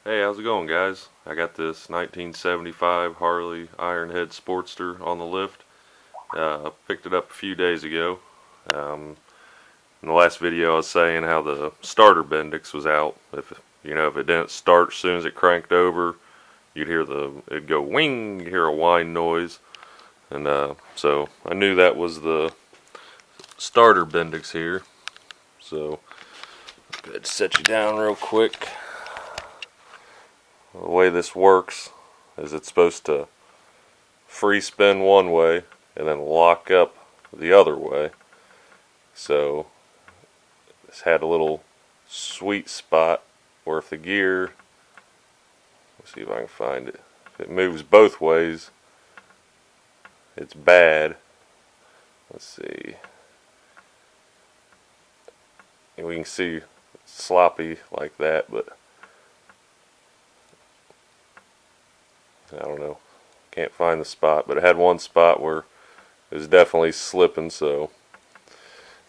Hey, how's it going, guys? I got this 1975 Harley Ironhead Sportster on the lift. Picked it up a few days ago. In the last video I was saying how the starter bendix was out. If it didn't start as soon as it cranked over, it'd go wing, you'd hear a whine noise. And so I knew that was the starter bendix here. So go ahead and set you down real quick. The way this works is it's supposed to free spin one way and then lock up the other way. So this had a little sweet spot where if the gear, let's see if I can find it, if it moves both ways, it's bad. Let's see. And we can see it's sloppy like that, but I don't know, can't find the spot, but it had one spot where it was definitely slipping, so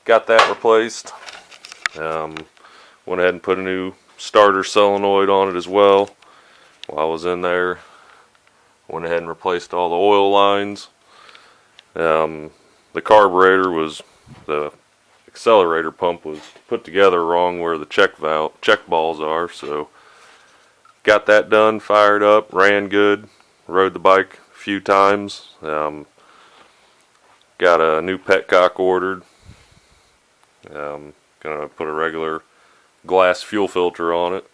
got that replaced. Went ahead and put a new starter solenoid on it as well. While I was in there, went ahead and replaced all the oil lines. The carburetor the accelerator pump was put together wrong where the check balls are, so got that done, fired up, ran good, rode the bike a few times. Got a new petcock ordered. Gonna put a regular glass fuel filter on it.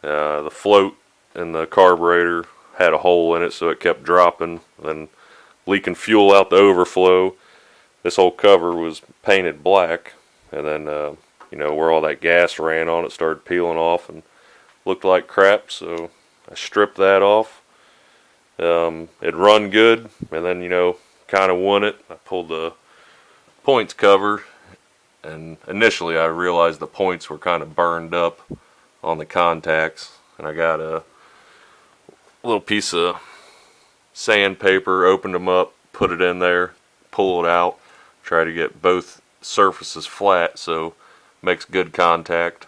The float in the carburetor had a hole in it, so it kept dropping, then leaking fuel out the overflow. This whole cover was painted black, and then where all that gas ran on it started peeling off and looked like crap, so I stripped that off. It run good, and then kind of won it. I pulled the points cover, and initially I realized the points were kind of burned up on the contacts, and I got a little piece of sandpaper, opened them up, put it in there, pull it out, try to get both surfaces flat so it makes good contact.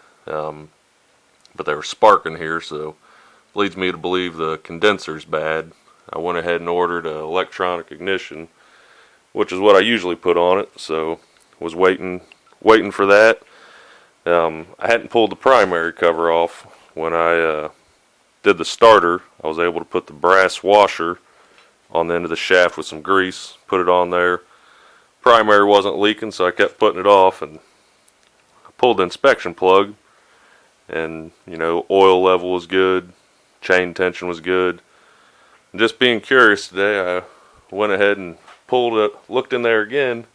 But they were sparking here, so leads me to believe the condenser's bad. I went ahead and ordered an electronic ignition, which is what I usually put on it, so was waiting for that. I hadn't pulled the primary cover off. When I did the starter, I was able to put the brass washer on the end of the shaft with some grease, put it on there. Primary wasn't leaking, so I kept putting it off, and I pulled the inspection plug, and oil level was good, chain tension was good. And just being curious today, I went ahead and pulled it, looked in there again,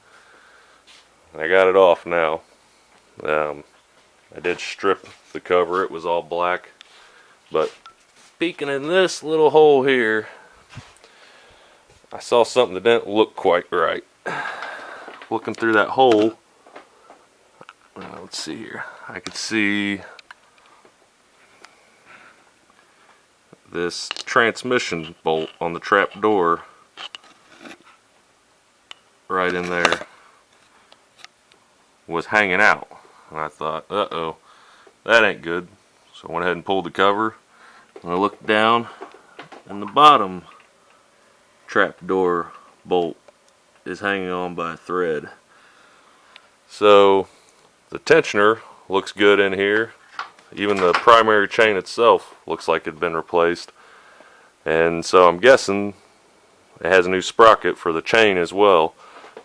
and I got it off now. I did strip the cover, it was all black, but peeking in this little hole here, I saw something that didn't look quite right. Looking through that hole, let's see here, I could see this transmission bolt on the trap door right in there was hanging out, and I thought, uh-oh, that ain't good. So I went ahead and pulled the cover, and I looked down, and the bottom trap door bolt is hanging on by a thread. So the tensioner looks good in here. Even the primary chain itself looks like it had been replaced, and so I'm guessing it has a new sprocket for the chain as well.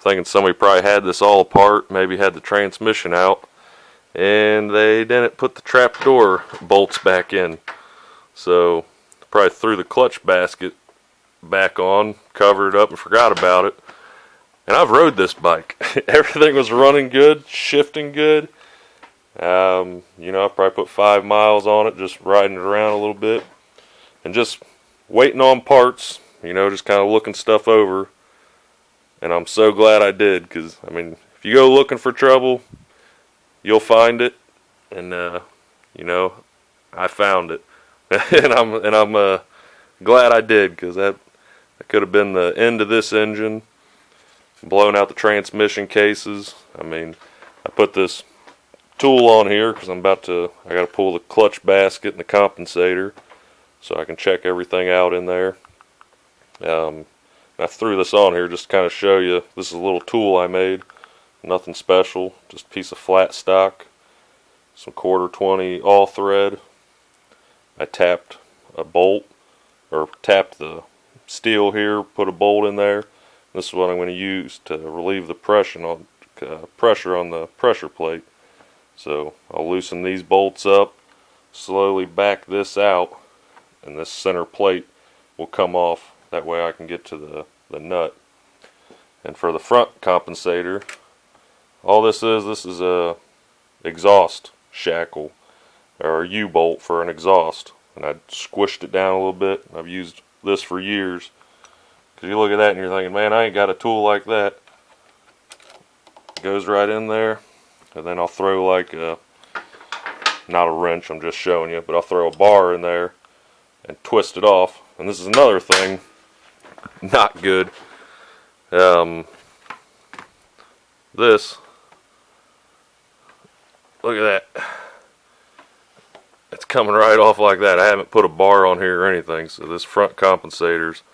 Thinking somebody probably had this all apart, maybe had the transmission out, and they didn't put the trap door bolts back in, so probably threw the clutch basket back on, covered it up, and forgot about it. And I've rode this bike. Everything was running good, shifting good. I probably put 5 miles on it, just riding it around a little bit, and just waiting on parts, just kind of looking stuff over. And I'm so glad I did, because if you go looking for trouble, you'll find it. And I found it, and I'm glad I did, because that could have been the end of this engine, blowing out the transmission cases. I put this tool on here because I got to pull the clutch basket and the compensator so I can check everything out in there. I threw this on here just to kind of show you. This is a little tool I made, nothing special, just a piece of flat stock, some 1/4-20 all thread. I tapped a bolt, or tapped the steel here, put a bolt in there. This is what I'm going to use to relieve the pressure on the pressure plate. So I'll loosen these bolts up, slowly back this out, and this center plate will come off. That way I can get to the nut. And for the front compensator, all this is a exhaust shackle, or a U-bolt for an exhaust. And I squished it down a little bit. I've used this for years. Because you look at that and you're thinking, man, I ain't got a tool like that. It goes right in there. And then I'll throw like not a wrench, I'm just showing you, but I'll throw a bar in there and twist it off. And this is another thing, not good. This, look at that. It's coming right off like that. I haven't put a bar on here or anything, so this front compensator's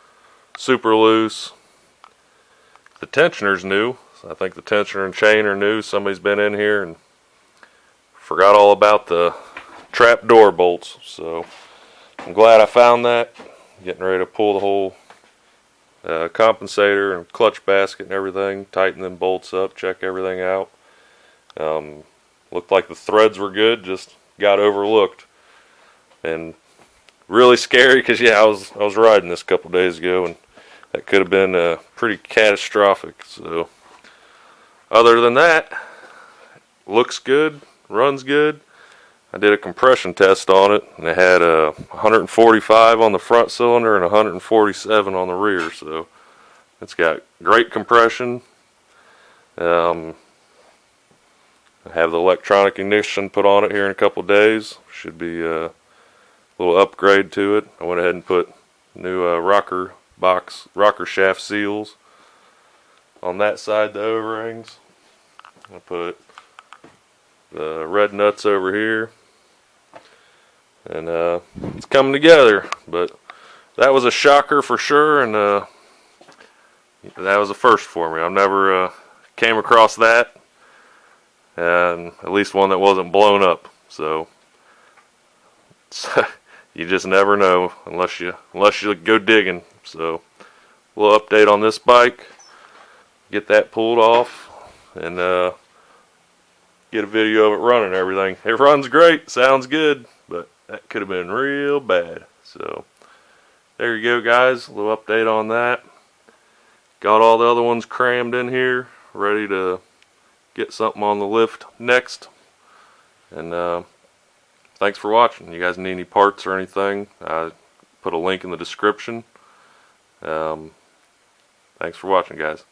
super loose. The tensioner's new. I think the tensioner and chain are new. Somebody's been in here and forgot all about the trap door bolts. So I'm glad I found that. Getting ready to pull the whole compensator and clutch basket and everything. Tighten them bolts up. Check everything out. Looked like the threads were good. Just got overlooked. And really scary because yeah, I was riding this a couple days ago and that could have been pretty catastrophic. So. Other than that, looks good, runs good. I did a compression test on it, and it had 145 on the front cylinder and 147 on the rear, so it's got great compression. I have the electronic ignition put on it here in a couple days. Should be a little upgrade to it. I went ahead and put new rocker shaft seals on that side, the O-rings. I put the red nuts over here, and it's coming together. But that was a shocker for sure, and that was a first for me. I've never came across that, and at least one that wasn't blown up. So you just never know unless you go digging. So a little update on this bike. Get that pulled off and get a video of it running and everything. It runs great, sounds good, but that could have been real bad. So there you go, guys, a little update on that. Got all the other ones crammed in here, ready to get something on the lift next. And thanks for watching. You guys need any parts or anything, I put a link in the description. Thanks for watching, guys.